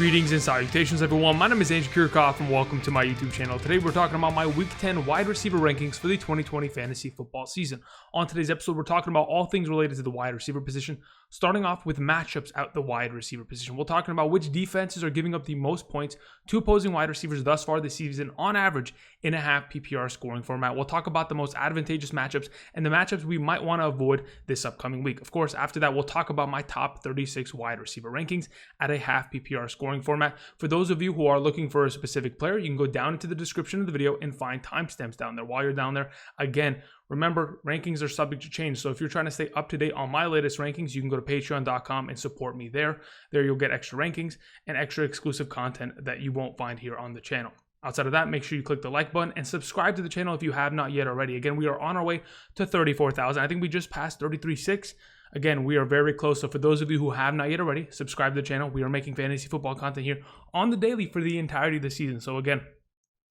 Greetings and salutations, everyone. My name is Andrew Kirchhoff, and welcome to my YouTube channel. Today, we're talking about my Week 10 wide receiver rankings for the 2020 fantasy football season. On today's episode, we're talking about all things related to the wide receiver position, starting off with matchups at the wide receiver position. We're talking about which defenses are giving up the most points to opposing wide receivers thus far this season, on average, in a half PPR scoring format. We'll talk about the most advantageous matchups and the matchups we might want to avoid this upcoming week. Of course, after that, we'll talk about my top 36 wide receiver rankings at a half PPR scoring format. For those of you who are looking for a specific player, you can go down into the description of the video and find timestamps down there. While you're down there, again, remember, rankings are subject to change. So if you're trying to stay up to date on my latest rankings, you can go to patreon.com and support me there. There you'll get extra rankings and extra exclusive content that you won't find here on the channel. Outside of that, make sure you click the like button and subscribe to the channel if you have not yet already. Again, we are on our way to 34,000. I think we just passed 33.6. Again, we are very close. So for those of you who have not yet already, subscribe to the channel. We are making fantasy football content here on the daily for the entirety of the season. So again,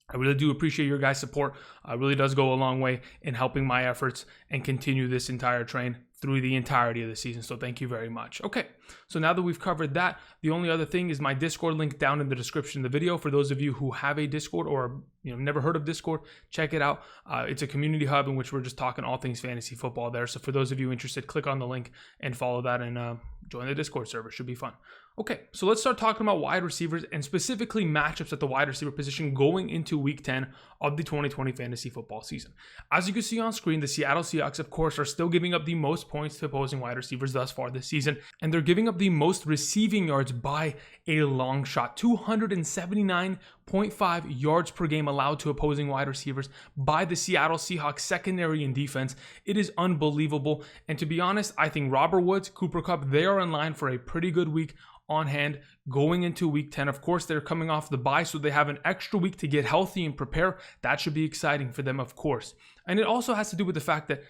I really do appreciate your guys' support. It really does go a long way in helping my efforts and continue this entire train through the entirety of the season. So thank you very much. Okay, so now that we've covered that, the only other thing is my Discord link down in the description of the video. For those of you who have a Discord or never heard of Discord, check it out. It's a community hub in which we're just talking all things fantasy football there. So for those of you interested, click on the link and follow that and join the Discord server. Should be fun. Okay, so let's start talking about wide receivers and specifically matchups at the wide receiver position going into Week 10 of the 2020 fantasy football season. As you can see on screen, the Seattle Seahawks, of course, are still giving up the most points to opposing wide receivers thus far this season, and they're giving up the most receiving yards by a long shot. 279.5 yards per game allowed to opposing wide receivers by the Seattle Seahawks secondary and defense. It is unbelievable, and to be honest, I think Robert Woods, Cooper Kupp, they are in line for a pretty good week on hand going into Week 10. Of course, they're coming off the bye, so they have an extra week to get healthy and prepare. That should be exciting for them, of course. And it also has to do with the fact that,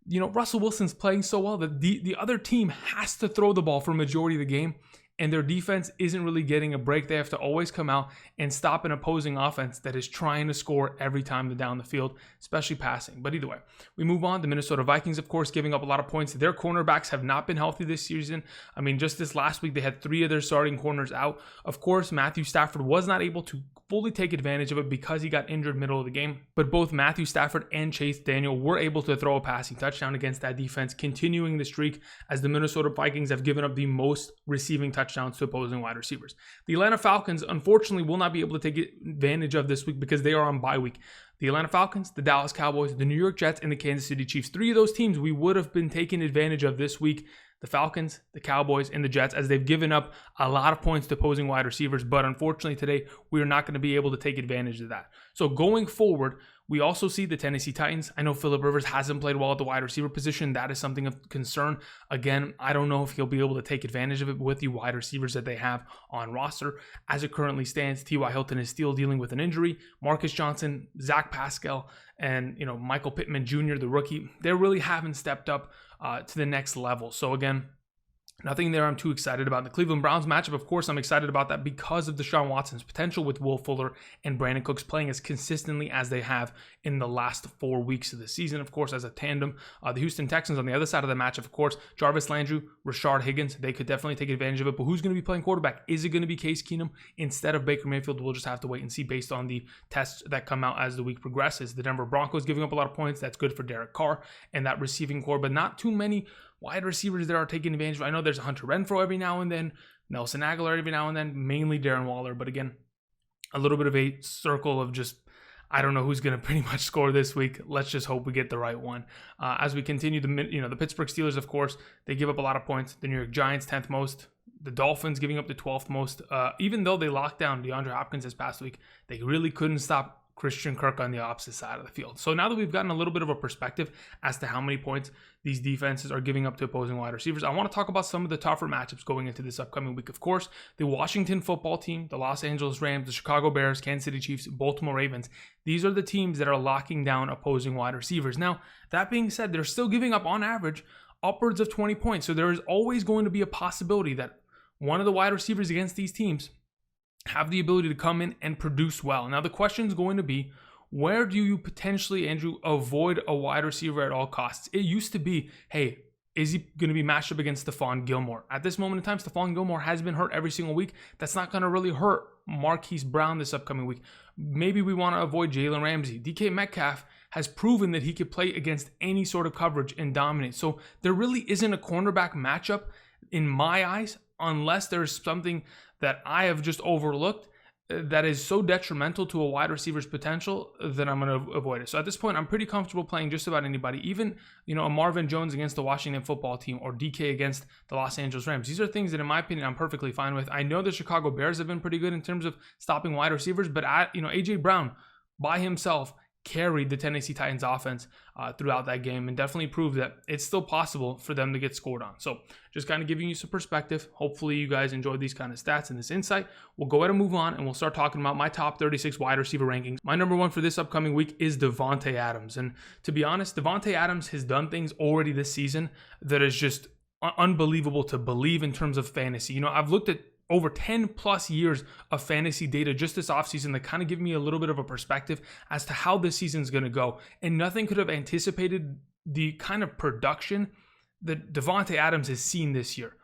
Russell Wilson's playing so well that the other team has to throw the ball for a majority of the game, and their defense isn't really getting a break. They have to always come out and stop an opposing offense that is trying to score every time they're down the field, especially passing. But either way, we move on. The Minnesota Vikings, of course, giving up a lot of points. Their cornerbacks have not been healthy this season. I mean, just this last week, they had 3 of their starting corners out. Of course, Matthew Stafford was not able to fully take advantage of it because he got injured middle of the game. But both Matthew Stafford and Chase Daniel were able to throw a passing touchdown against that defense, continuing the streak as the Minnesota Vikings have given up the most receiving touchdowns to opposing wide receivers. The Atlanta Falcons, unfortunately, will not be able to take advantage of this week because they are on bye week. The Atlanta Falcons, the Dallas Cowboys, the New York Jets, and the Kansas City Chiefs. 3 of those teams we would have been taking advantage of this week. The Falcons, the Cowboys, and the Jets, as they've given up a lot of points to opposing wide receivers. But unfortunately today, we are not going to be able to take advantage of that. So going forward, we also see the Tennessee Titans. I know Phillip Rivers hasn't played well at the wide receiver position. That is something of concern. Again, I don't know if he'll be able to take advantage of it with the wide receivers that they have on roster. As it currently stands, T.Y. Hilton is still dealing with an injury. Marcus Johnson, Zach Pascal, and Michael Pittman Jr., the rookie, they really haven't stepped up to the next level. So again, nothing there I'm too excited about. The Cleveland Browns matchup, of course, I'm excited about that because of Deshaun Watson's potential with Will Fuller and Brandin Cooks playing as consistently as they have in the last 4 weeks of the season, of course, as a tandem. The Houston Texans on the other side of the matchup, of course, Jarvis Landry, Rashard Higgins, they could definitely take advantage of it. But who's going to be playing quarterback? Is it going to be Case Keenum instead of Baker Mayfield? We'll just have to wait and see based on the tests that come out as the week progresses. The Denver Broncos giving up a lot of points. That's good for Derek Carr and that receiving core, but not too many wide receivers that are taking advantage. I know there's Hunter Renfrow every now and then, Nelson Aguilar every now and then, mainly Darren Waller. But again, a little bit of a circle of just, I don't know who's going to pretty much score this week. Let's just hope we get the right one. As we continue, the Pittsburgh Steelers, of course, they give up a lot of points. The New York Giants, 10th most. The Dolphins giving up the 12th most. Even though they locked down DeAndre Hopkins this past week, they really couldn't stop Christian Kirk on the opposite side of the field. So now that we've gotten a little bit of a perspective as to how many points these defenses are giving up to opposing wide receivers, I want to talk about some of the tougher matchups going into this upcoming week. Of course, the Washington football team, the Los Angeles Rams, the Chicago Bears, Kansas City Chiefs, Baltimore Ravens. These are the teams that are locking down opposing wide receivers. Now, that being said, they're still giving up on average upwards of 20 points. So there is always going to be a possibility that one of the wide receivers against these teams have the ability to come in and produce well. Now, the question is going to be, where do you potentially, Andrew, avoid a wide receiver at all costs? It used to be, hey, is he going to be matched up against Stefon Gilmore? At this moment in time, Stefon Gilmore has been hurt every single week. That's not going to really hurt Marquise Brown this upcoming week. Maybe we want to avoid Jalen Ramsey. DK Metcalf has proven that he could play against any sort of coverage and dominate. So there really isn't a cornerback matchup in my eyes, unless there's something that I have just overlooked that is so detrimental to a wide receiver's potential that I'm going to avoid it. So at this point, I'm pretty comfortable playing just about anybody, even, a Marvin Jones against the Washington football team or DK against the Los Angeles Rams. These are things that, in my opinion, I'm perfectly fine with. I know the Chicago Bears have been pretty good in terms of stopping wide receivers, but AJ Brown by himself carried the Tennessee Titans offense throughout that game and definitely proved that it's still possible for them to get scored on. So just kind of giving you some perspective. Hopefully you guys enjoyed these kind of stats and this insight. We'll go ahead and move on and we'll start talking about my top 36 wide receiver rankings. My number one for this upcoming week is Davante Adams. And to be honest, Davante Adams has done things already this season that is just unbelievable to believe in terms of fantasy. I've looked at over 10 plus years of fantasy data just this offseason that kind of give me a little bit of a perspective as to how this season's going to go. And nothing could have anticipated the kind of production that Davante Adams has seen this year.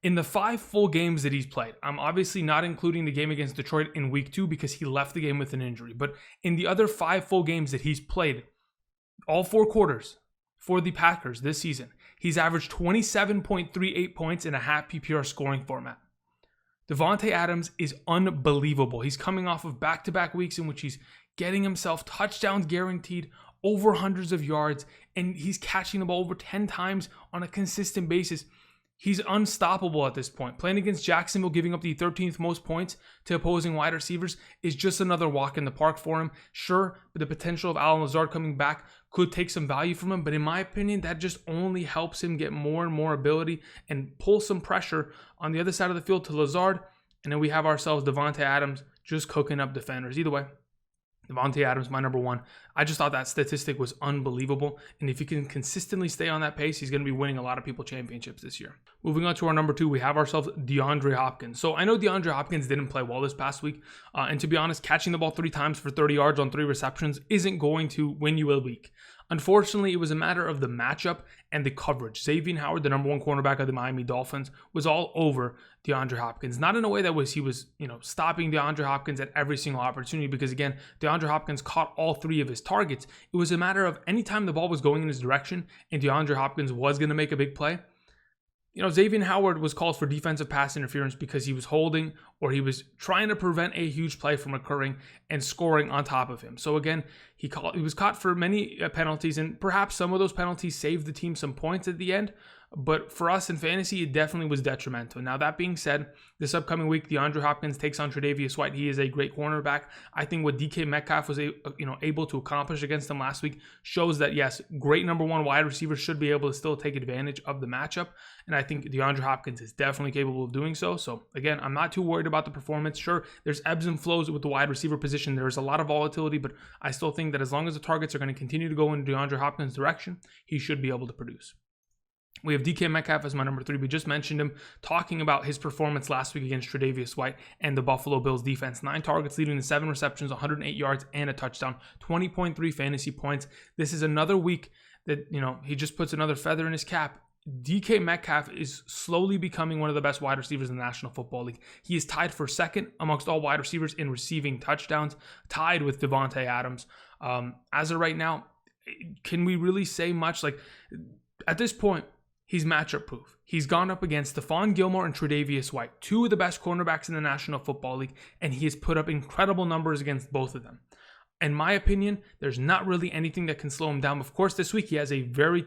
In the 5 full games that he's played, I'm obviously not including the game against Detroit in week 2 because he left the game with an injury. But in the other 5 full games that he's played, all 4 quarters for the Packers this season, he's averaged 27.38 points in a half PPR scoring format. Davante Adams is unbelievable. He's coming off of back-to-back weeks in which he's getting himself touchdowns guaranteed, over hundreds of yards, and he's catching the ball over 10 times on a consistent basis. He's unstoppable at this point. Playing against Jacksonville, giving up the 13th most points to opposing wide receivers is just another walk in the park for him. Sure, but the potential of Allen Lazard coming back could take some value from him, but in my opinion, that just only helps him get more and more ability and pull some pressure on the other side of the field to Lazard, and then we have ourselves Davante Adams just cooking up defenders. Either way, Davante Adams, my number one. I just thought that statistic was unbelievable. And if he can consistently stay on that pace, he's going to be winning a lot of people championships this year. Moving on to our number 2, we have ourselves DeAndre Hopkins. So I know DeAndre Hopkins didn't play well this past week. And to be honest, catching the ball 3 times for 30 yards on 3 receptions isn't going to win you a week. Unfortunately, it was a matter of the matchup and the coverage. Xavier Howard, the number 1 cornerback of the Miami Dolphins, was all over DeAndre Hopkins. Not in a way that he was stopping DeAndre Hopkins at every single opportunity, because again, DeAndre Hopkins caught all 3 of his targets. It was a matter of anytime the ball was going in his direction and DeAndre Hopkins was going to make a big play, Xavier Howard was called for defensive pass interference because he was holding or he was trying to prevent a huge play from occurring and scoring on top of him. So again, he was caught for many penalties, and perhaps some of those penalties saved the team some points at the end. But for us in fantasy, it definitely was detrimental. Now, that being said, this upcoming week, DeAndre Hopkins takes on Tre'Davious White. He is a great cornerback. I think what DK Metcalf was able to accomplish against him last week shows that, yes, great number 1 wide receivers should be able to still take advantage of the matchup. And I think DeAndre Hopkins is definitely capable of doing so. So, again, I'm not too worried about the performance. Sure, there's ebbs and flows with the wide receiver position. There's a lot of volatility, but I still think that as long as the targets are going to continue to go in DeAndre Hopkins' direction, he should be able to produce. We have DK Metcalf as my number 3. We just mentioned him, talking about his performance last week against Tre'Davious White and the Buffalo Bills defense. 9 targets, leading to 7 receptions, 108 yards, and a touchdown. 20.3 fantasy points. This is another week that, he just puts another feather in his cap. DK Metcalf is slowly becoming one of the best wide receivers in the National Football League. He is tied for 2nd amongst all wide receivers in receiving touchdowns, tied with Davante Adams. As of right now, can we really say much? At this point, he's matchup proof. He's gone up against Stefon Gilmore and Tre'Davious White, 2 of the best cornerbacks in the National Football League, and he has put up incredible numbers against both of them. In my opinion, there's not really anything that can slow him down. Of course, this week he has a very,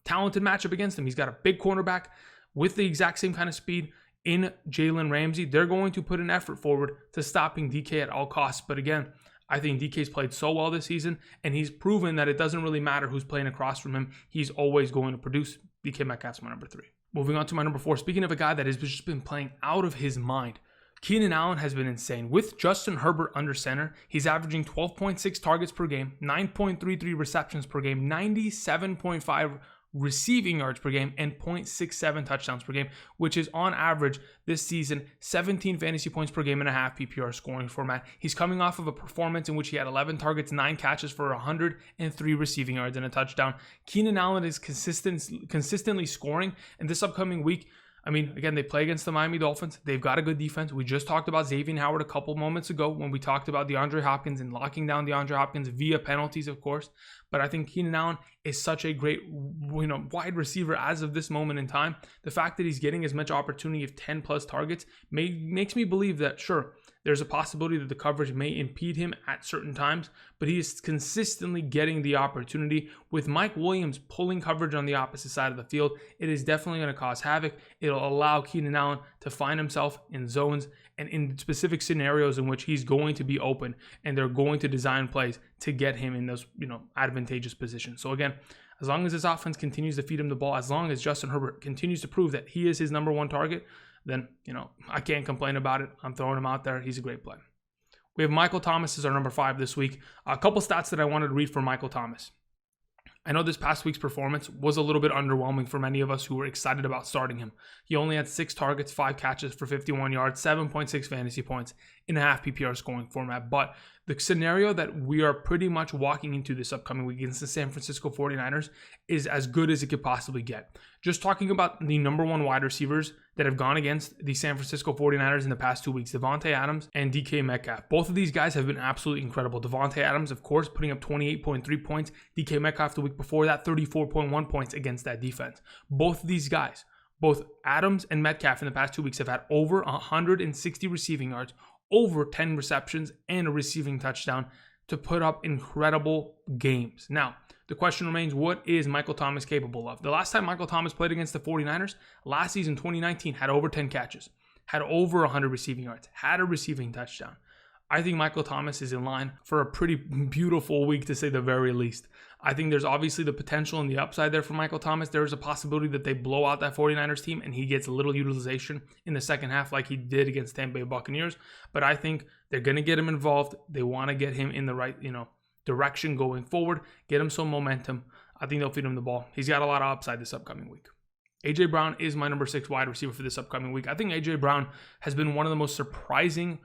talented matchup against him. He's got a big cornerback with the exact same kind of speed in Jalen Ramsey. They're going to put an effort forward to stopping DK at all costs. But again, I think DK's played so well this season, and he's proven that it doesn't really matter who's playing across from him. He's always going to produce. DK Metcalf's my number 3. Moving on to my number 4. Speaking of a guy that has just been playing out of his mind, Keenan Allen has been insane. With Justin Herbert under center, he's averaging 12.6 targets per game, 9.33 receptions per game, 97.5 receiving yards per game and 0.67 touchdowns per game, which is on average this season 17 fantasy points per game and a half PPR scoring format. He's coming off of a performance in which he had 11 targets, 9 catches for 103 receiving yards and a touchdown. Keenan Allen is consistently scoring, and this upcoming week, I mean, again, they play against the Miami Dolphins. They've got a good defense. We just talked about Xavier Howard a couple moments ago when we talked about DeAndre Hopkins and locking down DeAndre Hopkins via penalties, of course. But I think Keenan Allen is such a great, wide receiver as of this moment in time. The fact that he's getting as much opportunity of 10 plus targets makes me believe that, sure, there's a possibility that the coverage may impede him at certain times, but he is consistently getting the opportunity. With Mike Williams pulling coverage on the opposite side of the field, it is definitely going to cause havoc. It'll allow Keenan Allen to find himself in zones and in specific scenarios in which he's going to be open, and they're going to design plays to get him in those, advantageous positions. So again, as long as this offense continues to feed him the ball, as long as Justin Herbert continues to prove that he is his number one target, then, I can't complain about it. I'm throwing him out there. He's a great play. We have Michael Thomas as our number 5 this week. A couple stats that I wanted to read for Michael Thomas. I know this past week's performance was a little bit underwhelming for many of us who were excited about starting him. He only had 6 targets, 5 catches for 51 yards, 7.6 fantasy points in a half PPR scoring format. But the scenario that we are pretty much walking into this upcoming week against the San Francisco 49ers is as good as it could possibly get. Just talking about the number 1 wide receivers that have gone against the San Francisco 49ers in the past 2 weeks, Davante Adams and DK Metcalf. Both of these guys have been absolutely incredible. Davante Adams, of course, putting up 28.3 points. DK Metcalf the week before that, 34.1 points against that defense. Both of these guys, both Adams and Metcalf in the past 2 weeks have had over 160 receiving yards, over 10 receptions, and a receiving touchdown to put up incredible games. Now, the question remains, what is Michael Thomas capable of? The last time Michael Thomas played against the 49ers, last season, 2019, had over 10 catches, had over 100 receiving yards, had a receiving touchdown. I think Michael Thomas is in line for a pretty beautiful week, to say the very least. I think there's obviously the potential and the upside there for Michael Thomas. There is a possibility that they blow out that 49ers team and he gets a little utilization in the second half like he did against Tampa Bay Buccaneers. But I think they're going to get him involved. They want to get him in the right, direction going forward, get him some momentum. I think they'll feed him the ball. He's got a lot of upside this upcoming week. A.J. Brown is my number 6 wide receiver for this upcoming week. I think A.J. Brown has been one of the most surprising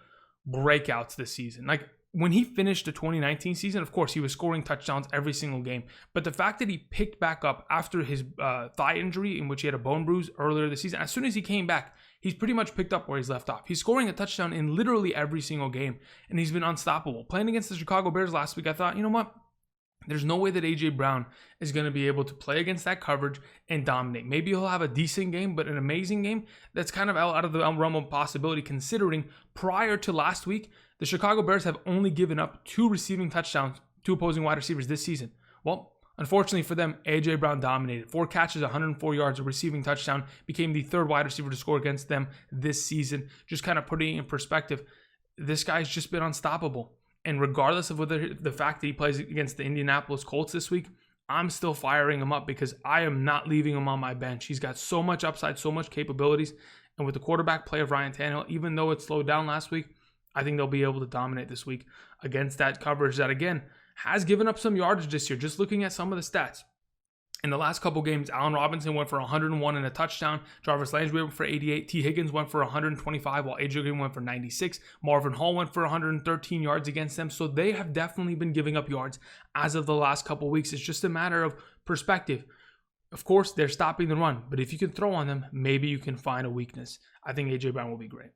breakouts this season. Like, when he finished the 2019 season, of course, he was scoring touchdowns every single game. But the fact that he picked back up after his thigh injury, in which he had a bone bruise earlier this season, as soon as he came back, he's pretty much picked up where he's left off. He's scoring a touchdown in literally every single game, and he's been unstoppable. Playing against the Chicago Bears last week, I thought, you know what? There's no way that A.J. Brown is going to be able to play against that coverage and dominate. Maybe he'll have a decent game, but an amazing game, that's kind of out of the realm of possibility, considering prior to last week, the Chicago Bears have only given up 2 receiving touchdowns to opposing wide receivers this season. Well, unfortunately for them, A.J. Brown dominated. 4 catches, 104 yards, a receiving touchdown, became the 3rd wide receiver to score against them this season. Just kind of putting it in perspective, this guy's just been unstoppable. And regardless of whether the fact that he plays against the Indianapolis Colts this week, I'm still firing him up because I am not leaving him on my bench. He's got so much upside, so much capabilities. And with the quarterback play of Ryan Tannehill, even though it slowed down last week, I think they'll be able to dominate this week against that coverage that, again, has given up some yardage this year. Just looking at some of the stats. In the last couple games, Allen Robinson went for 101 and a touchdown. Jarvis Landry went for 88. T. Higgins went for 125, while A.J. Green went for 96. Marvin Hall went for 113 yards against them. So they have definitely been giving up yards as of the last couple weeks. It's just a matter of perspective. Of course, they're stopping the run, but if you can throw on them, maybe you can find a weakness. I think A.J. Brown will be great.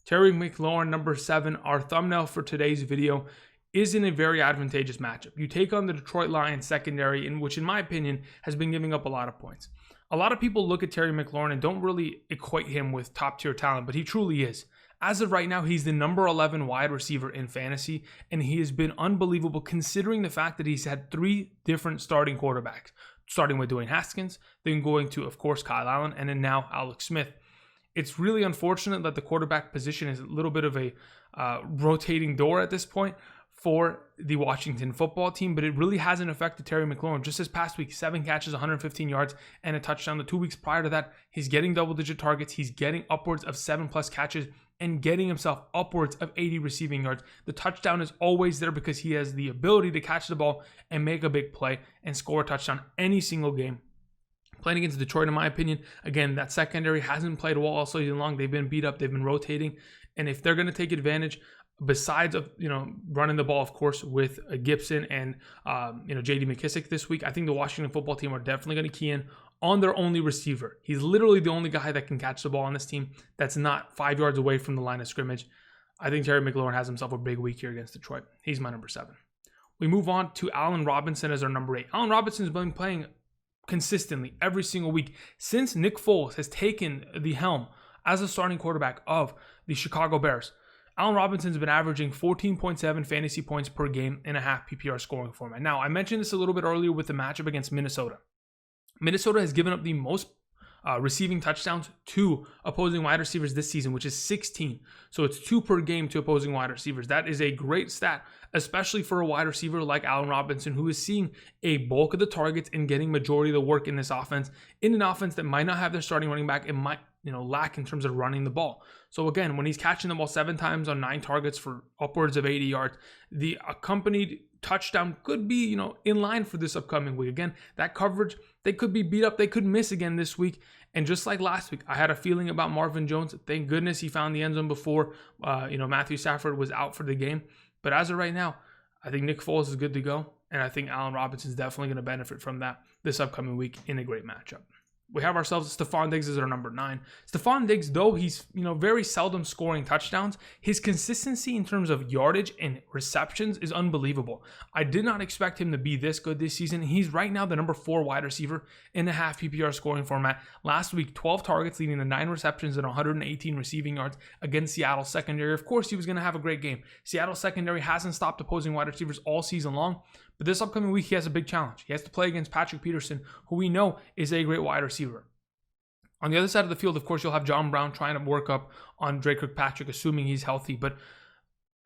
Terry McLaurin, number 7, our thumbnail for today's video, is in a very advantageous matchup. You take on the Detroit Lions secondary, which in my opinion has been giving up a lot of points. A lot of people look at Terry McLaurin and don't really equate him with top tier talent, but he truly is. As of right now, he's the number 11 wide receiver in fantasy, and he has been unbelievable considering the fact that he's had 3 different starting quarterbacks, starting with Dwayne Haskins, then going to, of course, Kyle Allen, and then now Alex Smith. It's really unfortunate that the quarterback position is a little bit of a rotating door at this point for the Washington football team, but it really hasn't affected Terry McLaurin. Just this past week, 7 catches, 115 yards, and a touchdown. The 2 weeks prior to that, he's getting double-digit targets. He's getting upwards of 7+ catches and getting himself upwards of 80 receiving yards. The touchdown is always there because he has the ability to catch the ball and make a big play and score a touchdown any single game. Playing against Detroit, in my opinion, again, that secondary hasn't played well all season long. They've been beat up. They've been rotating. And if they're going to take advantage, besides of running the ball, of course, with Gibson and J.D. McKissick this week, I think the Washington football team are definitely going to key in on their only receiver. He's literally the only guy that can catch the ball on this team that's not 5 yards away from the line of scrimmage. I think Terry McLaurin has himself a big week here against Detroit. He's my number 7. We move on to Allen Robinson as our number 8. Allen Robinson has been playing consistently every single week since Nick Foles has taken the helm as a starting quarterback of the Chicago Bears. Allen Robinson's been averaging 14.7 fantasy points per game in a half PPR scoring format. Now, I mentioned this a little bit earlier with the matchup against Minnesota. Minnesota has given up the most receiving touchdowns to opposing wide receivers this season, which is 16. So it's 2 per game to opposing wide receivers. That is a great stat, especially for a wide receiver like Allen Robinson, who is seeing a bulk of the targets and getting majority of the work in this offense, in an offense that might not have their starting running back and might lack in terms of running the ball. So again, when he's catching the ball 7 times on 9 targets for upwards of 80 yards, the accompanied touchdown could be, in line for this upcoming week. Again, that coverage, they could be beat up. They could miss again this week. And just like last week, I had a feeling about Marvin Jones. Thank goodness he found the end zone before, Matthew Stafford was out for the game. But as of right now, I think Nick Foles is good to go. And I think Allen Robinson is definitely going to benefit from that this upcoming week in a great matchup. We have ourselves Stefon Diggs as our number 9. Stefon Diggs, though he's very seldom scoring touchdowns, his consistency in terms of yardage and receptions is unbelievable. I did not expect him to be this good this season. He's right now the number 4 wide receiver in the half PPR scoring format. Last week, 12 targets leading to 9 receptions and 118 receiving yards against Seattle secondary. Of course, he was going to have a great game. Seattle secondary hasn't stopped opposing wide receivers all season long. But this upcoming week, he has a big challenge. He has to play against Patrick Peterson, who we know is a great wide receiver. On the other side of the field, of course, you'll have John Brown trying to work up on Drake Kirkpatrick, assuming he's healthy. But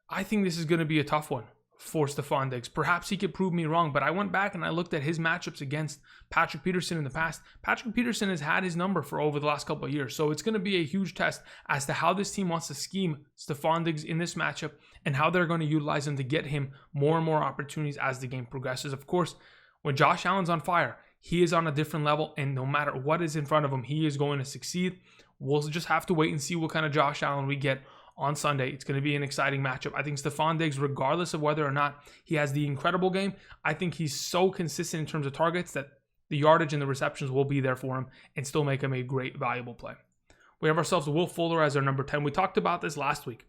I think this is going to be a tough one for Stefon Diggs. Perhaps he could prove me wrong, but I went back and I looked at his matchups against Patrick Peterson in the past. Patrick Peterson has had his number for over the last couple of years, so it's going to be a huge test as to how this team wants to scheme Stefon Diggs in this matchup and how they're going to utilize him to get him more and more opportunities as the game progresses. Of course, when Josh Allen's on fire, he is on a different level, and no matter what is in front of him, he is going to succeed. We'll just have to wait and see what kind of Josh Allen we get on Sunday. It's going to be an exciting matchup. I think Stefon Diggs, regardless of whether or not he has the incredible game, I think he's so consistent in terms of targets that the yardage and the receptions will be there for him and still make him a great, valuable play. We have ourselves Will Fuller as our number 10. We talked about this last week.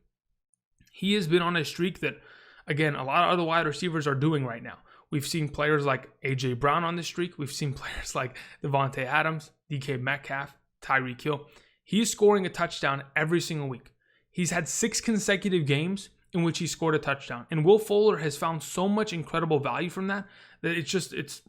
He has been on a streak that, again, a lot of other wide receivers are doing right now. We've seen players like A.J. Brown on this streak. We've seen players like Davante Adams, DK Metcalf, Tyreek Hill. He is scoring a touchdown every single week. He's had 6 consecutive games in which he scored a touchdown. And Will Fuller has found so much incredible value from that it's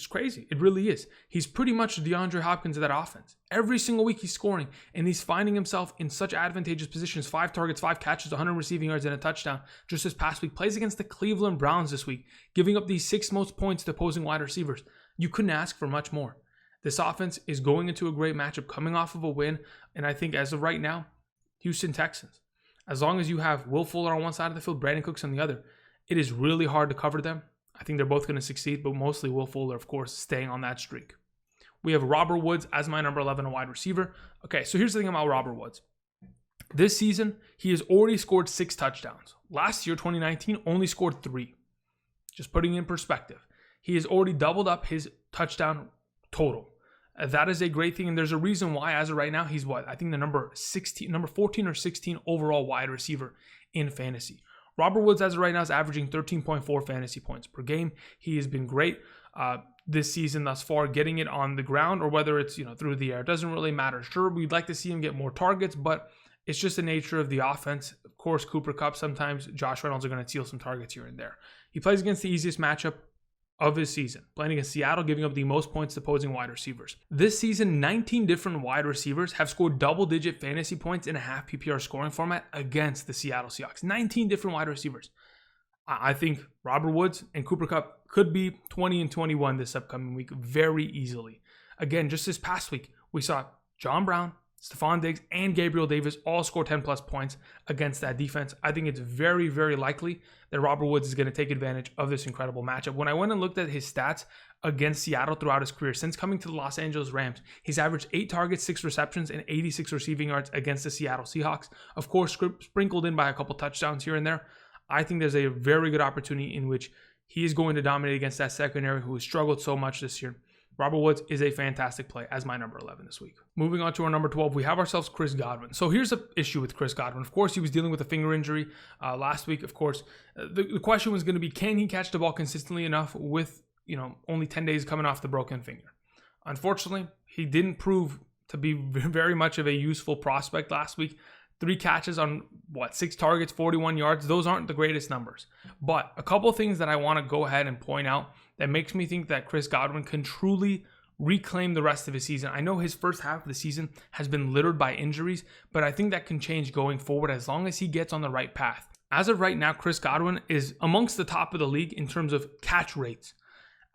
crazy. It really is. He's pretty much DeAndre Hopkins of that offense. Every single week he's scoring, and he's finding himself in such advantageous positions. 5 targets, 5 catches, 100 receiving yards, and a touchdown just this past week. Plays against the Cleveland Browns this week, giving up the 6th most points to opposing wide receivers. You couldn't ask for much more. This offense is going into a great matchup, coming off of a win, and I think as of right now, Houston Texans, as long as you have Will Fuller on one side of the field, Brandin Cooks on the other, it is really hard to cover them. I think they're both going to succeed, but mostly Will Fuller, of course, staying on that streak. We have Robert Woods as my number 11, a wide receiver. Okay, so here's the thing about Robert Woods. This season, he has already scored 6 touchdowns. Last year, 2019, only scored 3. Just putting it in perspective. He has already doubled up his touchdown total. That is a great thing, and there's a reason why. As of right now, he's I think the number 14 or 16 overall wide receiver in fantasy. Robert Woods, as of right now, is averaging 13.4 fantasy points per game. He has been great this season thus far, getting it on the ground or whether it's through the air. It doesn't really matter. Sure, we'd like to see him get more targets, but it's just the nature of the offense. Of course, Cooper Kupp, sometimes Josh Reynolds are going to steal some targets here and there. He plays against the easiest matchup of his season, playing against Seattle, giving up the most points to opposing wide receivers. This season, 19 different wide receivers have scored double-digit fantasy points in a half PPR scoring format against the Seattle Seahawks. 19 different wide receivers. I think Robert Woods and Cooper Kupp could be 20 and 21 this upcoming week very easily. Again, just this past week, we saw John Brown, Stefon Diggs, and Gabriel Davis all score 10 plus points against that defense. I think it's very, very likely that Robert Woods is going to take advantage of this incredible matchup. When I went and looked at his stats against Seattle throughout his career, since coming to the Los Angeles Rams, he's averaged 8 targets, 6 receptions, and 86 receiving yards against the Seattle Seahawks. Of course, sprinkled in by a couple touchdowns here and there. I think there's a very good opportunity in which he is going to dominate against that secondary who has struggled so much this year. Robert Woods is a fantastic play as my number 11 this week. Moving on to our number 12, we have ourselves Chris Godwin. So here's the issue with Chris Godwin. Of course, he was dealing with a finger injury last week. Of course, the question was going to be, can he catch the ball consistently enough with only 10 days coming off the broken finger? Unfortunately, he didn't prove to be very much of a useful prospect last week. 3 catches on 6 targets, 41 yards. Those aren't the greatest numbers. But a couple of things that I want to go ahead and point out that makes me think that Chris Godwin can truly reclaim the rest of his season. I know his first half of the season has been littered by injuries, but I think that can change going forward as long as he gets on the right path. As of right now, Chris Godwin is amongst the top of the league in terms of catch rates.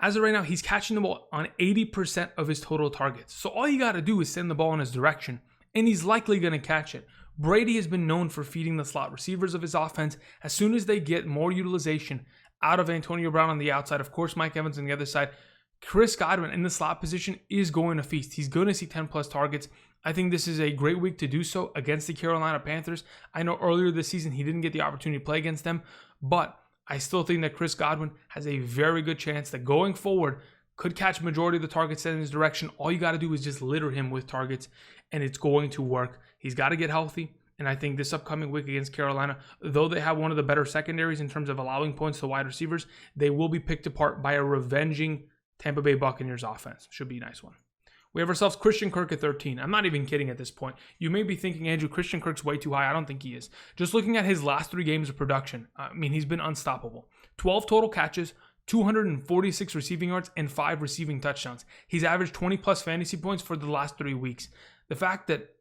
As of right now, he's catching the ball on 80% of his total targets. So all you got to do is send the ball in his direction, and he's likely going to catch it. Brady has been known for feeding the slot receivers of his offense as soon as they get more utilization out of Antonio Brown on the outside. Of course, Mike Evans on the other side. Chris Godwin in the slot position is going to feast. He's going to see 10 plus targets. I think this is a great week to do so against the Carolina Panthers. I know earlier this season he didn't get the opportunity to play against them, but I still think that Chris Godwin has a very good chance that going forward could catch majority of the targets set in his direction. All you got to do is just litter him with targets, and it's going to work. He's got to get healthy. And I think this upcoming week against Carolina, though they have one of the better secondaries in terms of allowing points to wide receivers, they will be picked apart by a revenging Tampa Bay Buccaneers offense. Should be a nice one. We have ourselves Christian Kirk at 13. I'm not even kidding at this point. You may be thinking, Andrew, Christian Kirk's way too high. I don't think he is. Just looking at his last 3 games of production, he's been unstoppable. 12 total catches, 246 receiving yards, and 5 receiving touchdowns. He's averaged 20 plus fantasy points for the last 3 weeks. The fact that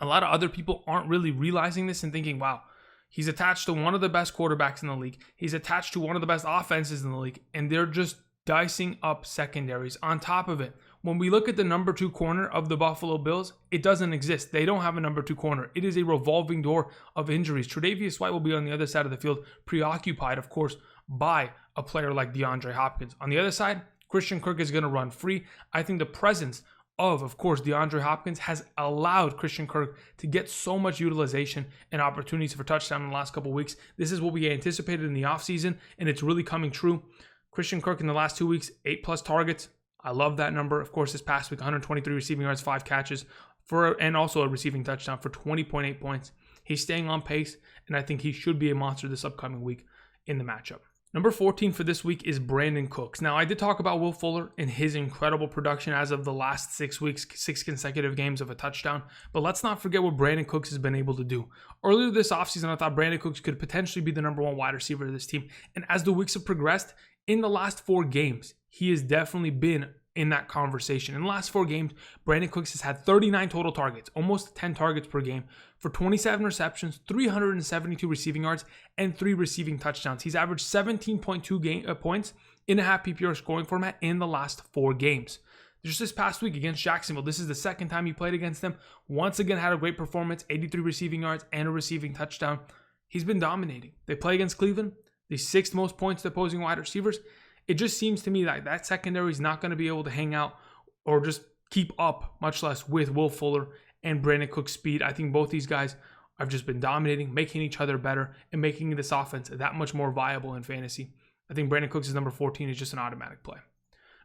a lot of other people aren't really realizing this and thinking, wow, he's attached to one of the best quarterbacks in the league. He's attached to one of the best offenses in the league, and they're just dicing up secondaries. On top of it, when we look at the number 2 corner of the Buffalo Bills, it doesn't exist. They don't have a number 2 corner. It is a revolving door of injuries. Tre'Davious White will be on the other side of the field, preoccupied, of course, by a player like DeAndre Hopkins. On the other side, Christian Kirk is going to run free. I think the presence of course, DeAndre Hopkins has allowed Christian Kirk to get so much utilization and opportunities for touchdown in the last couple of weeks. This is what we anticipated in the offseason, and it's really coming true. Christian Kirk in the last 2 weeks, 8 plus targets. I love that number. Of course, this past week, 123 receiving yards, 5 catches, and also a receiving touchdown for 20.8 points. He's staying on pace, and I think he should be a monster this upcoming week in the matchup. Number 14 for this week is Brandin Cooks. Now, I did talk about Will Fuller and his incredible production as of the last 6 weeks, 6 consecutive games of a touchdown. But let's not forget what Brandin Cooks has been able to do. Earlier this offseason, I thought Brandin Cooks could potentially be the number 1 wide receiver of this team. And as the weeks have progressed, in the last 4 games, he has definitely been in that conversation. In the last 4 games, Brandin Cooks has had 39 total targets, almost 10 targets per game, for 27 receptions, 372 receiving yards, and 3 receiving touchdowns. He's averaged 17.2 points in a half PPR scoring format in the last 4 games. Just this past week against Jacksonville, this is the second time he played against them. Once again, had a great performance, 83 receiving yards and a receiving touchdown. He's been dominating. They play against Cleveland, the 6th most points to opposing wide receivers. It just seems to me like that secondary is not going to be able to hang out or just keep up, much less with Will Fuller and Brandin Cooks' speed. I think both these guys have just been dominating, making each other better, and making this offense that much more viable in fantasy. I think Brandin Cooks' number 14 is just an automatic play.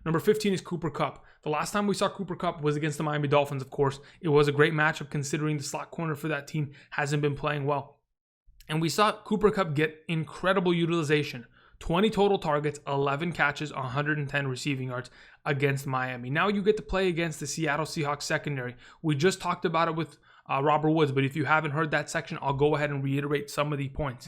Number 15 is Cooper Kupp. The last time we saw Cooper Kupp was against the Miami Dolphins, of course. It was a great matchup considering the slot corner for that team hasn't been playing well. And we saw Cooper Kupp get incredible utilization. 20 total targets, 11 catches, 110 receiving yards against Miami. Now you get to play against the Seattle Seahawks secondary. We just talked about it with Robert Woods, but if you haven't heard that section, I'll go ahead and reiterate some of the points.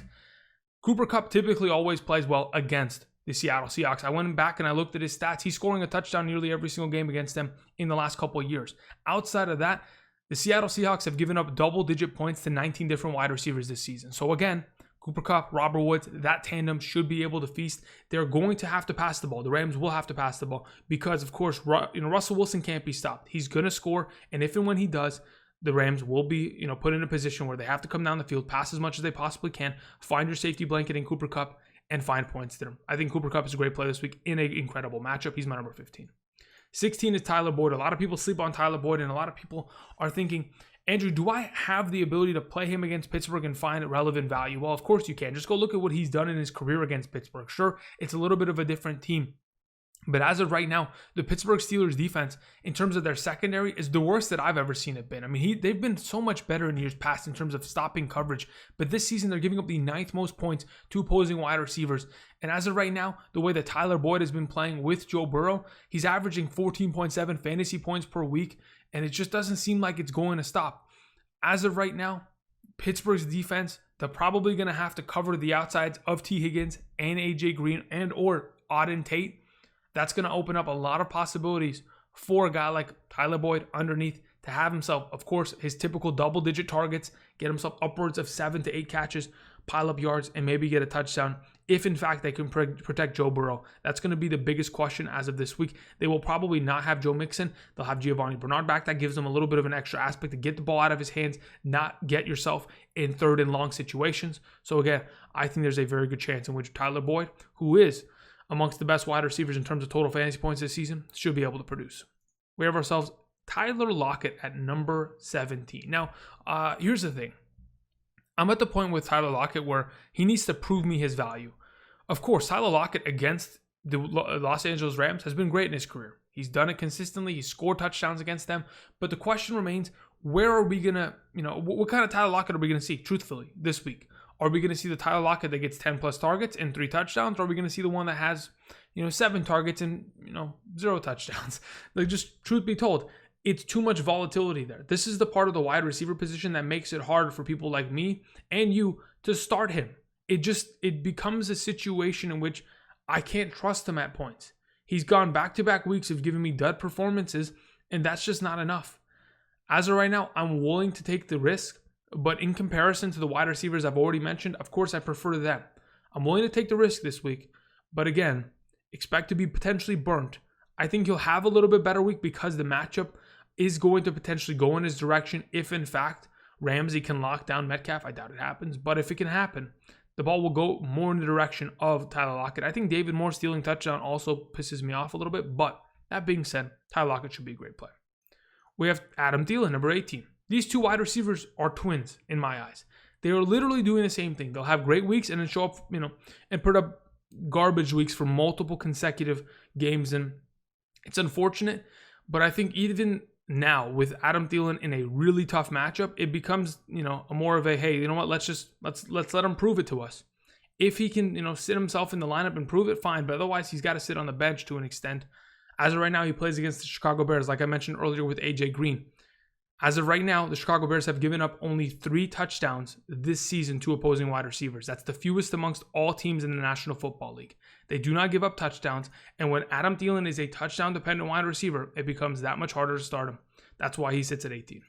Cooper Kupp typically always plays well against the Seattle Seahawks. I went back and I looked at his stats. He's scoring a touchdown nearly every single game against them in the last couple of years. Outside of that, the Seattle Seahawks have given up double-digit points to 19 different wide receivers this season. So again, Cooper Kupp, Robert Woods, that tandem should be able to feast. They're going to have to pass the ball. The Rams will have to pass the ball because, of course, Russell Wilson can't be stopped. He's going to score, and if and when he does, the Rams will be, put in a position where they have to come down the field, pass as much as they possibly can, find your safety blanket in Cooper Kupp, and find points there. I think Cooper Kupp is a great play this week in an incredible matchup. He's my number 15. 16 is Tyler Boyd. A lot of people sleep on Tyler Boyd, and a lot of people are thinking, Andrew, do I have the ability to play him against Pittsburgh and find relevant value? Well, of course you can. Just go look at what he's done in his career against Pittsburgh. Sure, it's a little bit of a different team. But as of right now, the Pittsburgh Steelers defense, in terms of their secondary, is the worst that I've ever seen it been. I mean, they've been so much better in years past in terms of stopping coverage. But this season, they're giving up the 9th most points to opposing wide receivers. And as of right now, the way that Tyler Boyd has been playing with Joe Burrow, he's averaging 14.7 fantasy points per week. And it just doesn't seem like it's going to stop. As of right now, Pittsburgh's defense, they're probably going to have to cover the outsides of T. Higgins and A.J. Green and or Auden Tate. That's going to open up a lot of possibilities for a guy like Tyler Boyd underneath to have himself, of course, his typical double-digit targets, get himself upwards of 7 to 8 catches, pile up yards, and maybe get a touchdown if, in fact, they can protect Joe Burrow. That's going to be the biggest question as of this week. They will probably not have Joe Mixon. They'll have Giovanni Bernard back. That gives them a little bit of an extra aspect to get the ball out of his hands, not get yourself in 3rd and long situations. So, again, I think there's a very good chance in which Tyler Boyd, who is amongst the best wide receivers in terms of total fantasy points this season, should be able to produce. We have ourselves Tyler Lockett at number 17. Now, here's the thing. I'm at the point with Tyler Lockett where he needs to prove me his value. Of course, Tyler Lockett against the Los Angeles Rams has been great in his career. He's done it consistently. He's scored touchdowns against them. But the question remains, where are we going to, what kind of Tyler Lockett are we going to see, truthfully, this week? Are we going to see the Tyler Lockett that gets 10 plus targets and 3 touchdowns? Or are we going to see the one that has, 7 targets and, 0 touchdowns? Like, just truth be told, it's too much volatility there. This is the part of the wide receiver position that makes it hard for people like me and you to start him. It becomes a situation in which I can't trust him at points. He's gone back-to-back weeks of giving me dud performances, and that's just not enough. As of right now, I'm willing to take the risk. But in comparison to the wide receivers I've already mentioned, of course, I prefer them. I'm willing to take the risk this week. But again, expect to be potentially burnt. I think he'll have a little bit better week because the matchup is going to potentially go in his direction if, in fact, Ramsey can lock down Metcalf. I doubt it happens. But if it can happen, the ball will go more in the direction of Tyler Lockett. I think David Moore stealing touchdown also pisses me off a little bit. But that being said, Tyler Lockett should be a great player. We have Adam Thielen, number 18. These 2 wide receivers are twins in my eyes. They are literally doing the same thing. They'll have great weeks and then show up, and put up garbage weeks for multiple consecutive games. And it's unfortunate, but I think even now with Adam Thielen in a really tough matchup, it becomes, a more of a, hey, you know what? Let's let him prove it to us. If he can, sit himself in the lineup and prove it, fine. But otherwise, he's got to sit on the bench to an extent. As of right now, he plays against the Chicago Bears, like I mentioned earlier with A.J. Green. As of right now, the Chicago Bears have given up only 3 touchdowns this season to opposing wide receivers. That's the fewest amongst all teams in the National Football League. They do not give up touchdowns, and when Adam Thielen is a touchdown-dependent wide receiver, it becomes that much harder to start him. That's why he sits at 18.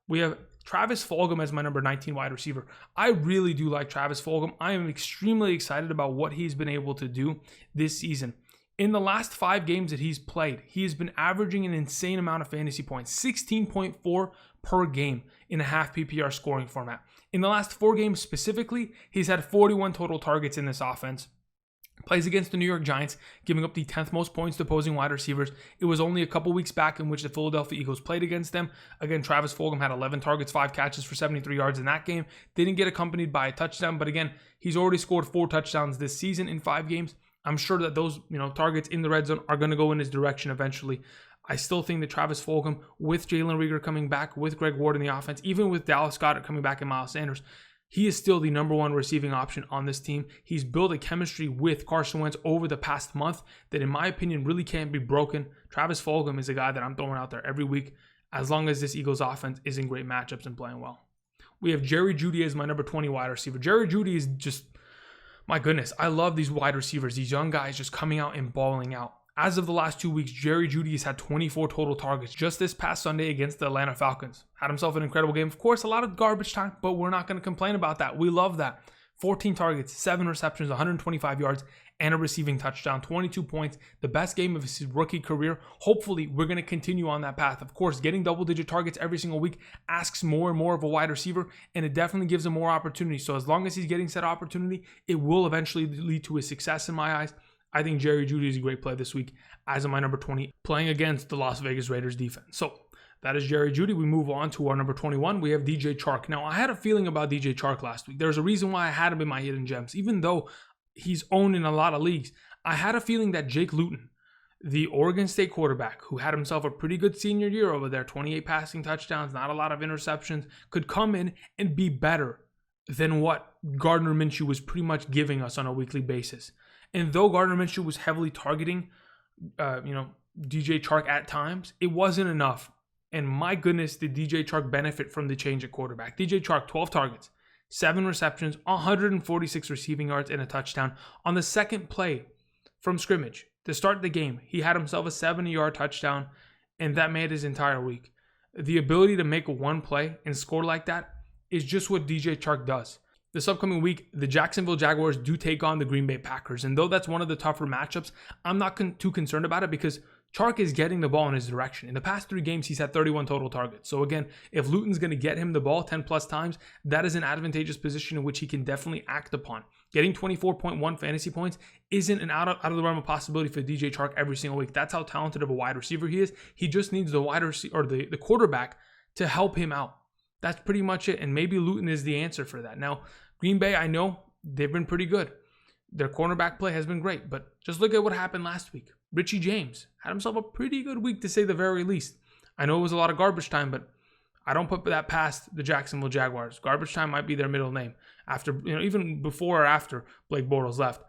We have Travis Fulgham as my number 19 wide receiver. I really do like Travis Fulgham. I am extremely excited about what he's been able to do this season. In the last 5 games that he's played, he has been averaging an insane amount of fantasy points, 16.4 per game in a half PPR scoring format. In the last 4 games specifically, he's had 41 total targets in this offense. Plays against the New York Giants, giving up the 10th most points to opposing wide receivers. It was only a couple weeks back in which the Philadelphia Eagles played against them. Again, Travis Fulgham had 11 targets, 5 catches for 73 yards in that game. Didn't get accompanied by a touchdown, but again, he's already scored 4 touchdowns this season in 5 games. I'm sure that those targets in the red zone are going to go in his direction eventually. I still think that Travis Fulgham, with Jalen Reagor coming back, with Greg Ward in the offense, even with Dallas Goedert coming back and Miles Sanders, he is still the number 1 receiving option on this team. He's built a chemistry with Carson Wentz over the past month that, in my opinion, really can't be broken. Travis Fulgham is a guy that I'm throwing out there every week as long as this Eagles offense is in great matchups and playing well. We have Jerry Jeudy as my number 20 wide receiver. Jerry Jeudy is just, my goodness, I love these wide receivers, these young guys just coming out and balling out. As of the last 2 weeks, Jerry Jeudy has had 24 total targets just this past Sunday against the Atlanta Falcons. Had himself an incredible game. Of course, a lot of garbage time, but we're not going to complain about that. We love that. 14 targets, 7 receptions, 125 yards, and a receiving touchdown, 22 points, the best game of his rookie career. Hopefully, we're going to continue on that path. Of course, getting double-digit targets every single week asks more and more of a wide receiver, and it definitely gives him more opportunity. So as long as he's getting said opportunity, it will eventually lead to his success in my eyes. I think Jerry Jeudy is a great play this week as my number 20, playing against the Las Vegas Raiders defense. So that is Jerry Jeudy. We move on to our number 21. We have DJ Chark. Now, I had a feeling about DJ Chark last week. There's a reason why I had him in my hidden gems. Even though he's owned in a lot of leagues, I had a feeling that Jake Luton, the Oregon State quarterback, who had himself a pretty good senior year over there, 28 passing touchdowns, not a lot of interceptions, could come in and be better than what Gardner Minshew was pretty much giving us on a weekly basis. And though Gardner Minshew was heavily targeting, DJ Chark at times, it wasn't enough. And my goodness, did DJ Chark benefit from the change at quarterback. DJ Chark, 12 targets, 7 receptions, 146 receiving yards, and a touchdown. On the second play from scrimmage to start the game, he had himself a 70-yard touchdown, and that made his entire week. The ability to make one play and score like that is just what DJ Chark does. This upcoming week, the Jacksonville Jaguars do take on the Green Bay Packers. And though that's one of the tougher matchups, I'm not too concerned about it because Chark is getting the ball in his direction. In the past 3 games, he's had 31 total targets. So again, if Luton's going to get him the ball 10 plus times, that is an advantageous position in which he can definitely act upon. Getting 24.1 fantasy points isn't an out of the realm of possibility for DJ Chark every single week. That's how talented of a wide receiver he is. He just needs the wide receiver or the quarterback to help him out. That's pretty much it. And maybe Luton is the answer for that. Now, Green Bay, I know they've been pretty good. Their cornerback play has been great, but just look at what happened last week. Richie James had himself a pretty good week to say the very least. I know it was a lot of garbage time, but I don't put that past the Jacksonville Jaguars. Garbage time might be their middle name after, even before or after Blake Bortles left.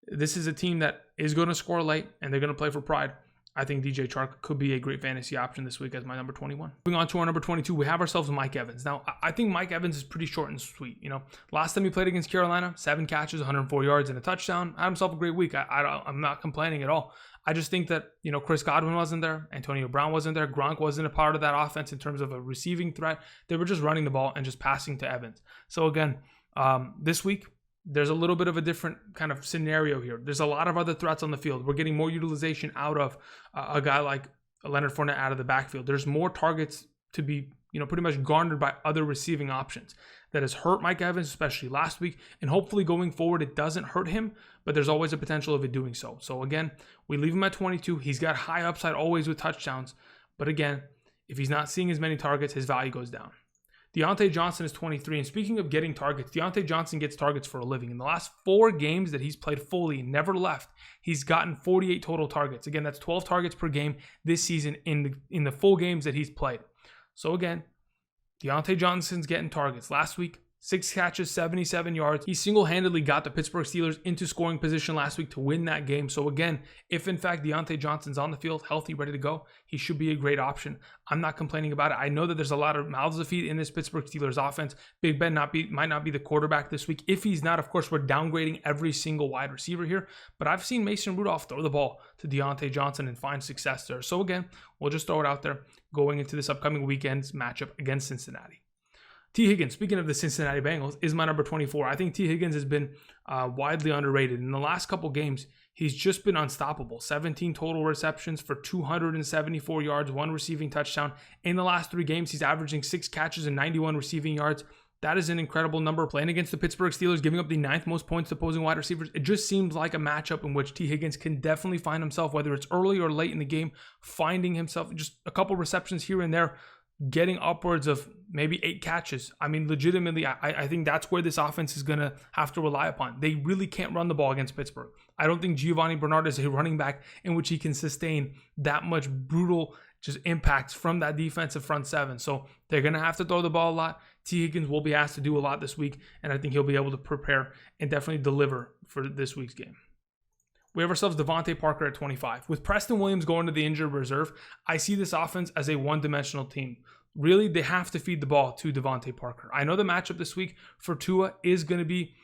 This is a team that is going to score late and they're going to play for pride. I think DJ Chark could be a great fantasy option this week as my number 21. Moving on to our number 22, we have ourselves Mike Evans. Now, I think Mike Evans is pretty short and sweet. Last time he played against Carolina, 7 catches, 104 yards, and a touchdown. Had himself a great week. I'm not complaining at all. I just think that, Chris Godwin wasn't there. Antonio Brown wasn't there. Gronk wasn't a part of that offense in terms of a receiving threat. They were just running the ball and just passing to Evans. So again, this week, there's a little bit of a different kind of scenario here. There's a lot of other threats on the field. We're getting more utilization out of a guy like Leonard Fournette out of the backfield. There's more targets to be, pretty much garnered by other receiving options. That has hurt Mike Evans, especially last week. And hopefully going forward, it doesn't hurt him, but there's always a potential of it doing so. So again, we leave him at 22. He's got high upside always with touchdowns. But again, if he's not seeing as many targets, his value goes down. Diontae Johnson is 23, and speaking of getting targets, Diontae Johnson gets targets for a living. In the last 4 games that he's played fully, never left, he's gotten 48 total targets. Again, that's 12 targets per game this season in the full games that he's played. So again, Diontae Johnson's getting targets. Last week, 6 catches, 77 yards. He single-handedly got the Pittsburgh Steelers into scoring position last week to win that game. So again, if in fact Diontae Johnson's on the field, healthy, ready to go, he should be a great option. I'm not complaining about it. I know that there's a lot of mouths to feed in this Pittsburgh Steelers offense. Big Ben might not be the quarterback this week. If he's not, of course, we're downgrading every single wide receiver here. But I've seen Mason Rudolph throw the ball to Diontae Johnson and find success there. So again, we'll just throw it out there going into this upcoming weekend's matchup against Cincinnati. T. Higgins, speaking of the Cincinnati Bengals, is my number 24. I think T. Higgins has been widely underrated. In the last couple games, he's just been unstoppable. 17 total receptions for 274 yards, 1 receiving touchdown. In the last 3 games, he's averaging 6 catches and 91 receiving yards. That is an incredible number. Playing against the Pittsburgh Steelers, giving up the 9th most points to opposing wide receivers. It just seems like a matchup in which T. Higgins can definitely find himself, whether it's early or late in the game, finding himself just a couple receptions here and there, getting upwards of maybe 8 catches. I mean, legitimately, I think that's where this offense is going to have to rely upon. They really can't run the ball against Pittsburgh. I don't think Giovanni Bernard is a running back in which he can sustain that much brutal just impacts from that defensive front 7. So they're going to have to throw the ball a lot. T. Higgins will be asked to do a lot this week, and I think he'll be able to prepare and definitely deliver for this week's game. We have ourselves DeVante Parker at 25. With Preston Williams going to the injured reserve, I see this offense as a one-dimensional team. Really, they have to feed the ball to DeVante Parker. I know the matchup this week for Tua is going to be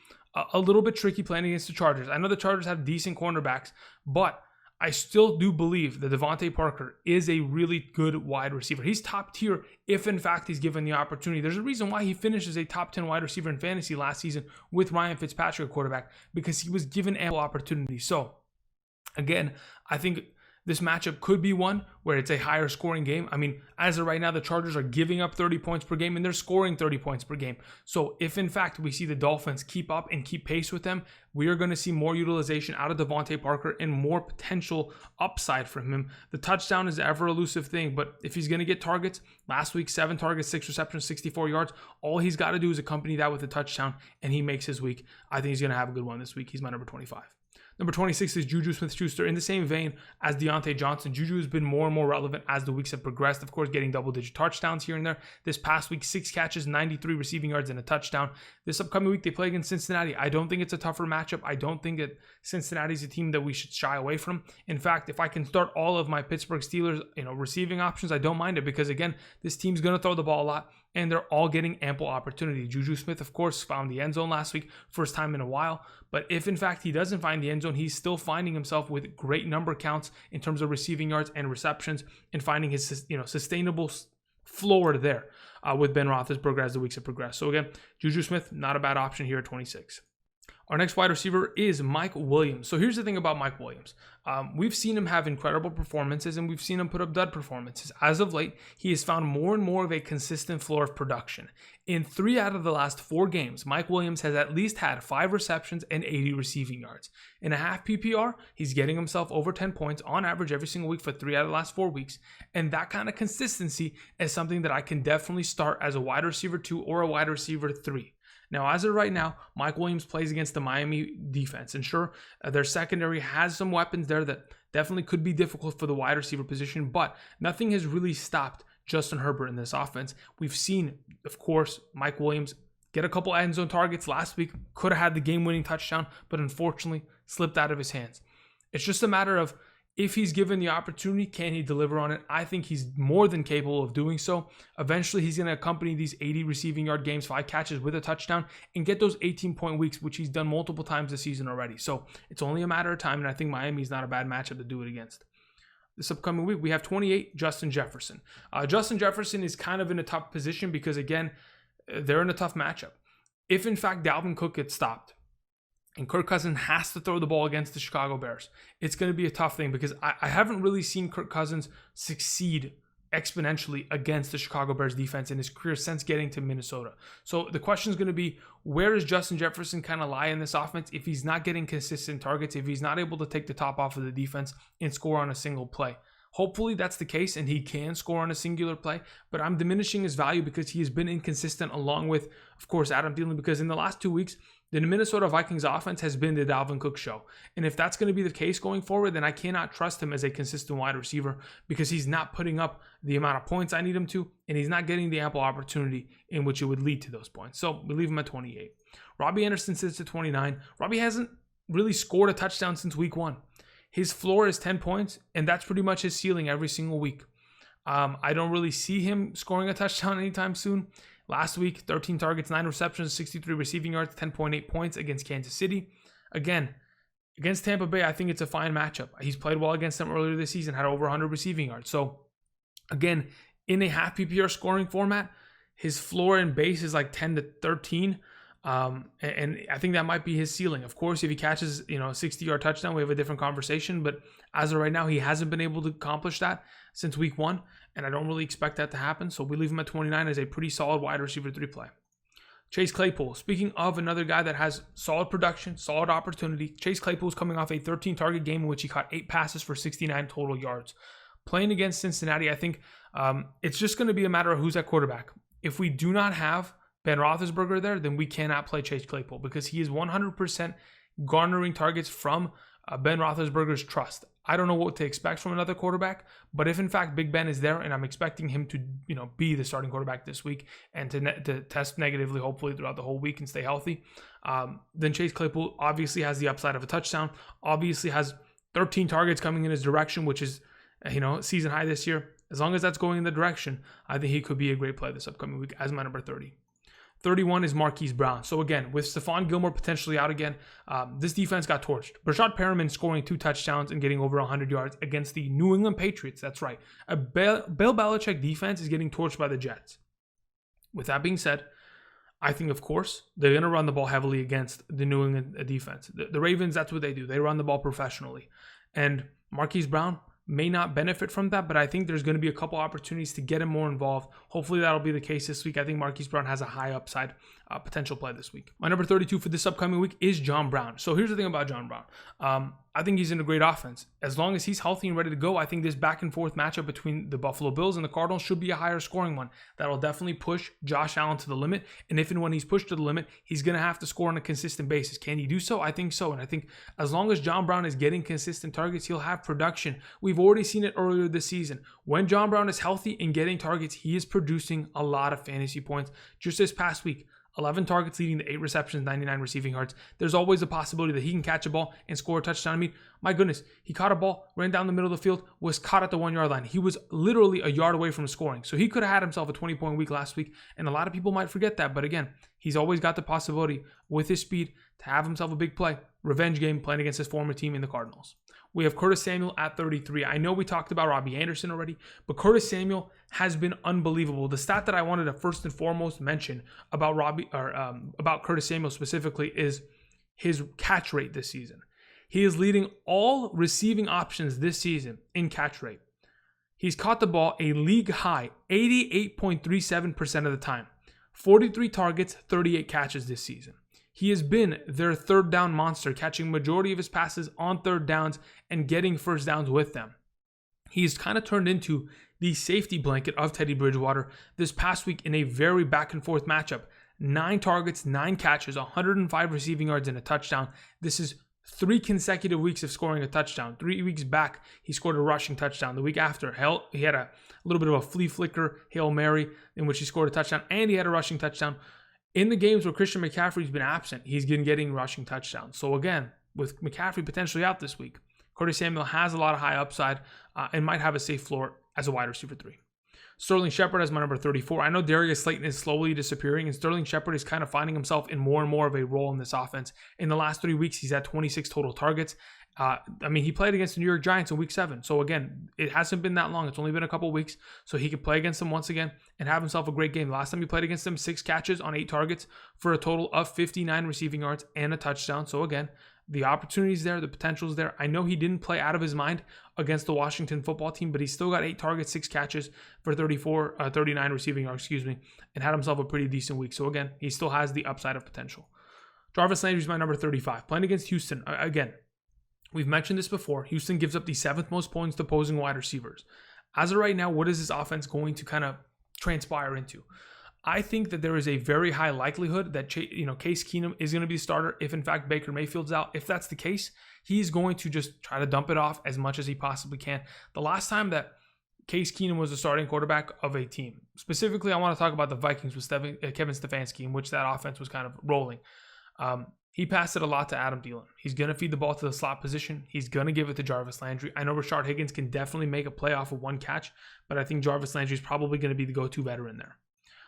a little bit tricky playing against the Chargers. I know the Chargers have decent cornerbacks, but I still do believe that DeVante Parker is a really good wide receiver. He's top tier if, in fact, he's given the opportunity. There's a reason why he finishes a top 10 wide receiver in fantasy last season with Ryan Fitzpatrick at quarterback, because he was given ample opportunity. So, again, I think this matchup could be one where it's a higher scoring game. I mean, as of right now, the Chargers are giving up 30 points per game and they're scoring 30 points per game. So if in fact we see the Dolphins keep up and keep pace with them, we are going to see more utilization out of DeVante Parker and more potential upside from him. The touchdown is an ever elusive thing, but if he's going to get targets, last week 7 targets, 6 receptions, 64 yards, all he's got to do is accompany that with a touchdown and he makes his week. I think he's going to have a good one this week. He's my number 25. Number 26 is Juju Smith-Schuster. In the same vein as Diontae Johnson, Juju has been more and more relevant as the weeks have progressed. Of course, getting double-digit touchdowns here and there. This past week, 6 catches, 93 receiving yards, and a touchdown. This upcoming week, they play against Cincinnati. I don't think it's a tougher matchup. I don't think that Cincinnati's a team that we should shy away from. In fact, if I can start all of my Pittsburgh Steelers, receiving options, I don't mind it because, again, this team's going to throw the ball a lot, and they're all getting ample opportunity. Juju Smith, of course, found the end zone last week, first time in a while. But if, in fact, he doesn't find the end zone, he's still finding himself with great number counts in terms of receiving yards and receptions and finding his sustainable floor there with Ben Roethlisberger as the weeks have progressed. So, again, Juju Smith, not a bad option here at 26. Our next wide receiver is Mike Williams. So here's the thing about Mike Williams. We've seen him have incredible performances and we've seen him put up dud performances. As of late, he has found more and more of a consistent floor of production. In 3 out of the last 4 games, Mike Williams has at least had 5 receptions and 80 receiving yards. In a half PPR, he's getting himself over 10 points on average every single week for 3 out of the last 4 weeks. And that kind of consistency is something that I can definitely start as a wide receiver 2 or a wide receiver 3. Now, as of right now, Mike Williams plays against the Miami defense. And sure, their secondary has some weapons there that definitely could be difficult for the wide receiver position, but nothing has really stopped Justin Herbert in this offense. We've seen, of course, Mike Williams get a couple end zone targets last week, could have had the game-winning touchdown, but unfortunately slipped out of his hands. It's just a matter of if he's given the opportunity, can he deliver on it? I think he's more than capable of doing so. Eventually, he's going to accompany these 80 receiving yard games, 5 catches with a touchdown, and get those 18-point weeks, which he's done multiple times this season already. So it's only a matter of time, and I think Miami's not a bad matchup to do it against. This upcoming week, we have 28, Justin Jefferson. Justin Jefferson is kind of in a tough position because, again, they're in a tough matchup. If, in fact, Dalvin Cook gets stopped, and Kirk Cousins has to throw the ball against the Chicago Bears, it's going to be a tough thing because I haven't really seen Kirk Cousins succeed exponentially against the Chicago Bears defense in his career since getting to Minnesota. So the question is going to be, where does Justin Jefferson kind of lie in this offense if he's not getting consistent targets, if he's not able to take the top off of the defense and score on a single play? Hopefully that's the case and he can score on a singular play, but I'm diminishing his value because he has been inconsistent along with, of course, Adam Thielen, because in the last 2 weeks, the Minnesota Vikings offense has been the Dalvin Cook show. And if that's going to be the case going forward, then I cannot trust him as a consistent wide receiver because he's not putting up the amount of points I need him to, and he's not getting the ample opportunity in which it would lead to those points. So we leave him at 28. Robby Anderson sits at 29. Robby hasn't really scored a touchdown since week 1. His floor is 10 points, and that's pretty much his ceiling every single week. I don't really see him scoring a touchdown anytime soon. Last week, 13 targets, 9 receptions, 63 receiving yards, 10.8 points against Kansas City. Again, against Tampa Bay, I think it's a fine matchup. He's played well against them earlier this season, had over 100 receiving yards. So, again, in a half PPR scoring format, his floor and base is like 10 to 13. And I think that might be his ceiling. Of course, if he catches, a 60-yard touchdown, we have a different conversation. But as of right now, he hasn't been able to accomplish that since week 1. And I don't really expect that to happen. So we leave him at 29 as a pretty solid wide receiver 3 play. Chase Claypool. Speaking of another guy that has solid production, solid opportunity, Chase Claypool is coming off a 13-target game in which he caught 8 passes for 69 total yards. Playing against Cincinnati, I think it's just going to be a matter of who's at quarterback. If we do not have Ben Roethlisberger there, then we cannot play Chase Claypool because he is 100% garnering targets from Ben Roethlisberger's trust. I don't know what to expect from another quarterback, but if in fact Big Ben is there and I'm expecting him to, be the starting quarterback this week and to test negatively, hopefully throughout the whole week and stay healthy, then Chase Claypool obviously has the upside of a touchdown, obviously has 13 targets coming in his direction, which is, season high this year. As long as that's going in the direction, I think he could be a great play this upcoming week as my number 30. 31 is Marquise Brown. So again, with Stephon Gilmore potentially out again, this defense got torched. Brashad Perriman scoring 2 touchdowns and getting over 100 yards against the New England Patriots. That's right. A Bill Belichick defense is getting torched by the Jets. With that being said, I think, of course, they're going to run the ball heavily against the New England defense. The Ravens, that's what they do. They run the ball professionally. And Marquise Brown may not benefit from that, but I think there's going to be a couple opportunities to get him more involved. Hopefully that'll be the case this week. I think Marquise Brown has a high upside potential play this week. My number 32 for this upcoming week is John Brown. So here's the thing about John Brown. I think he's in a great offense. As long as he's healthy and ready to go, I think this back and forth matchup between the Buffalo Bills and the Cardinals should be a higher scoring one. That'll definitely push Josh Allen to the limit. And if and when he's pushed to the limit, he's going to have to score on a consistent basis. Can he do so? I think so. And I think as long as John Brown is getting consistent targets, he'll have production. We've already seen it earlier this season. When John Brown is healthy and getting targets, he is producing a lot of fantasy points. Just this past week, 11 targets leading to 8 receptions, 99 receiving yards. There's always a possibility that he can catch a ball and score a touchdown. I mean, my goodness, he caught a ball, ran down the middle of the field, was caught at the 1-yard line. He was literally a yard away from scoring. So he could have had himself a 20-point week last week, and a lot of people might forget that. But again, he's always got the possibility with his speed to have himself a big play. Revenge game playing against his former team in the Cardinals. We have Curtis Samuel at 33. I know we talked about Robby Anderson already, but Curtis Samuel has been unbelievable. The stat that I wanted to first and foremost mention about about Curtis Samuel specifically is his catch rate this season. He is leading all receiving options this season in catch rate. He's caught the ball a league high 88.37% of the time. 43 targets, 38 catches this season. He has been their third down monster, catching majority of his passes on third downs and getting first downs with them. He's kind of turned into the safety blanket of Teddy Bridgewater this past week in a very back and forth matchup. 9 targets, 9 catches, 105 receiving yards and a touchdown. This is 3 consecutive weeks of scoring a touchdown. 3 weeks back, he scored a rushing touchdown. The week after, he had a little bit of a flea flicker, Hail Mary, in which he scored a touchdown, and he had a rushing touchdown. In the games where Christian McCaffrey's been absent, he's been getting rushing touchdowns. So again, with McCaffrey potentially out this week, Curtis Samuel has a lot of high upside and might have a safe floor as a wide receiver 3. Sterling Shepard as my number 34. I know Darius Slayton is slowly disappearing, and Sterling Shepard is kind of finding himself in more and more of a role in this offense. In the last 3 weeks, he's had 26 total targets. He played against the New York Giants in week 7. So again, it hasn't been that long. It's only been a couple weeks. So he could play against them once again and have himself a great game. Last time he played against them, 6 catches on 8 targets for a total of 59 receiving yards and a touchdown. So again, the opportunity is there. The potential is there. I know he didn't play out of his mind against the Washington football team, but he still got 8 targets, 6 catches for 39 receiving yards, and had himself a pretty decent week. So again, he still has the upside of potential. Jarvis Landry is my number 35. Playing against Houston, again, we've mentioned this before. Houston gives up the 7th most points to opposing wide receivers. As of right now, what is this offense going to kind of transpire into? I think that there is a very high likelihood that Case Keenum is going to be the starter if, in fact, Baker Mayfield's out. If that's the case, he's going to just try to dump it off as much as he possibly can. The last time that Case Keenum was the starting quarterback of a team, specifically, I want to talk about the Vikings with Kevin Stefanski, in which that offense was kind of rolling. He passed it a lot to Adam Thielen. He's going to feed the ball to the slot position. He's going to give it to Jarvis Landry. I know Rashard Higgins can definitely make a play off of 1 catch, but I think Jarvis Landry is probably going to be the go-to veteran there.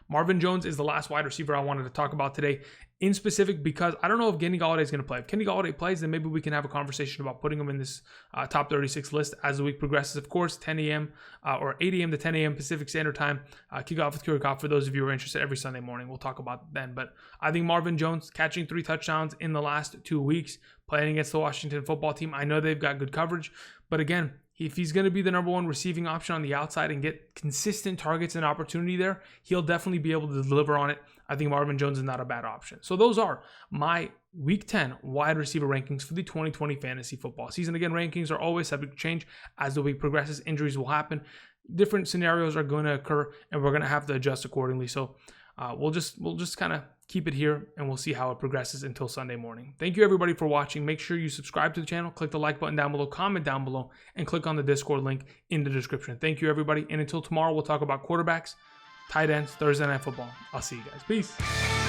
Marvin Jones is the last wide receiver I wanted to talk about today in specific because I don't know if Kenny Golladay is going to play. If Kenny Golladay plays, then maybe we can have a conversation about putting him in this top 36 list as the week progresses. Of course, 10 a.m. Or 8 a.m. to 10 a.m. Pacific Standard Time. Kickoff with Kirk for those of you who are interested every Sunday morning. We'll talk about it then. But I think Marvin Jones catching 3 touchdowns in the last 2 weeks, playing against the Washington football team. I know they've got good coverage, but again, if he's going to be the number 1 receiving option on the outside and get consistent targets and opportunity there, he'll definitely be able to deliver on it. I think Marvin Jones is not a bad option. So those are my Week 10 wide receiver rankings for the 2020 fantasy football season. Again, rankings are always subject to change as the week progresses. Injuries will happen. Different scenarios are going to occur, and we're going to have to adjust accordingly. So we'll just kind of keep it here, and we'll see how it progresses until Sunday morning. Thank you, everybody, for watching. Make sure you subscribe to the channel, click the like button down below, comment down below, and click on the Discord link in the description. Thank you, everybody, and until tomorrow, we'll talk about quarterbacks, tight ends, Thursday Night Football. I'll see you guys. Peace.